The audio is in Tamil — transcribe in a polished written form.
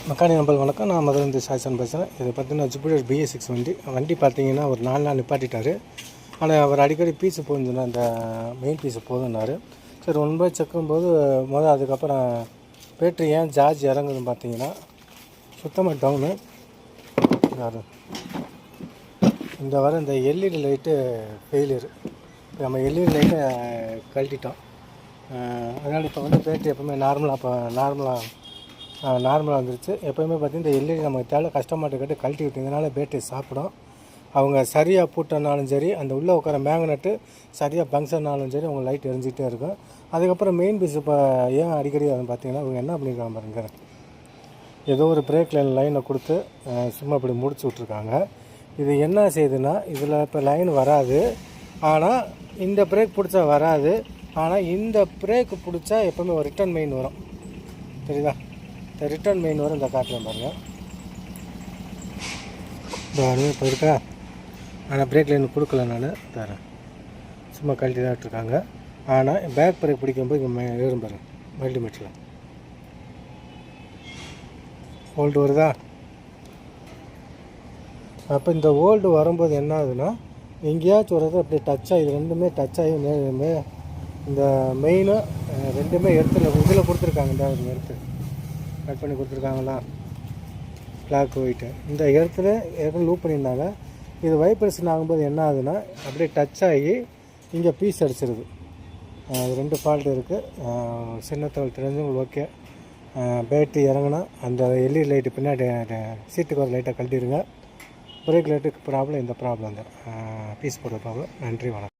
மக்கானி நம்பர் வணக்கம். நான் மதுரை சாய்சன் பேசுகிறேன். இது பார்த்தீங்கன்னா ஜூபிட்டர் BS6 வண்டி பார்த்தீங்கன்னா ஒரு 4 நாள் நிப்பாட்டிட்டார். ஆனால் அவர் அடிக்கடி பீஸு போயிருந்துன்னா அந்த மெயின் பீஸு போதுன்னாரு. சரி ஒன் பை செக்கும்போது அதுக்கப்புறம் பேட்ரி ஏன் சார்ஜ் இறங்குதுன்னு பார்த்தீங்கன்னா சுத்தமாக டவுனு. இந்த வர இந்த எல்இடி லைட்டு ஃபெயிலியர். நம்ம எல்இடி லைட்டை கழட்டிட்டோம். அதனால் இப்போ பேட்ரி எப்போவுமே நார்மலாக வந்துருச்சு. எப்போயுமே பார்த்திங்கன்னா இந்த எல்இடி நமக்கு தேவை கஸ்டமர்கிட்ட கேட்டு கழட்டி விட்டிங்கனால பேட்டரி சாப்பிடும். அவங்க சரியாக பூட்டினாலும் சரி, அந்த உள்ளே உட்கார மேக்னெட்டு சரியாக பங்க்ஷன்னாலும் சரி அவங்க லைட் எரிஞ்சிக்கிட்டே இருக்கும். அதுக்கப்புறம் மெயின் பீஸ் இப்போ ஏன் அடிக்கடி அதை பார்த்தீங்கன்னா இவங்க என்ன பண்ணியிருக்காங்க பாருங்க, ஏதோ ஒரு பிரேக் லைனை கொடுத்து சும்மா இப்படி முடிச்சு விட்ருக்காங்க. இது என்ன செய்யுதுன்னா இதில் இப்போ லைன் வராது, ஆனால் இந்த பிரேக் பிடிச்சா வராது. ஆனால் இந்த பிரேக் பிடிச்சா எப்போவுமே ஒரு ரிட்டர்ன் மெயின் வரும், தெரியுதா? இந்த ரிட்டர்ன் மெயின் வரும். இந்த காட்டில் பாருங்கள், இந்த இப்போ இருக்கா. ஆனால் பிரேக் லைன் கொடுக்கல, நான் தரேன் சும்மா கழட்டி தான் விட்டுருக்காங்க. ஆனால் பேக் பிரேக் பிடிக்கும்போது இங்கே ஏறும் பாருங்கள், மல்டிமீட்டரில் ஓல்டு வருதா. அப்போ இந்த ஓல்டு வரும்போது என்ன ஆகுதுன்னா எங்கேயாச்சும் ஒரு அப்படியே டச் ஆகி ரெண்டுமே டச் ஆகி இந்த மெயினும் ரெண்டுமே இதில் கொடுத்துருக்காங்க. இந்த எடுத்து கட் பண்ணி கொடுத்துருக்காங்களா, பிளாக் ஒயிட்டு. இந்த இடத்துல லூப் பண்ணியிருந்தாங்க. இது வைப்ரேஷன் ஆகும்போது என்ன ஆகுதுன்னா அப்படியே டச் ஆகி இங்கே பீஸ் அடிச்சிருது. அது 2 ஃபால்ட் இருக்குது. சின்ன தகவல் தெரிஞ்சவங்களுக்கு ஓகே. பேட்டரி இறங்கினா அந்த எல்இடி லைட்டு பின்னாடி சீட்டுக்கு ஒரு லைட்டை கழட்டிடுங்க. பிரேக் லைட்டுக்கு ப்ராப்ளம், இந்த ப்ராப்ளம் தான் பீஸ் போடுற ப்ராப்ளம். நன்றி, வணக்கம்.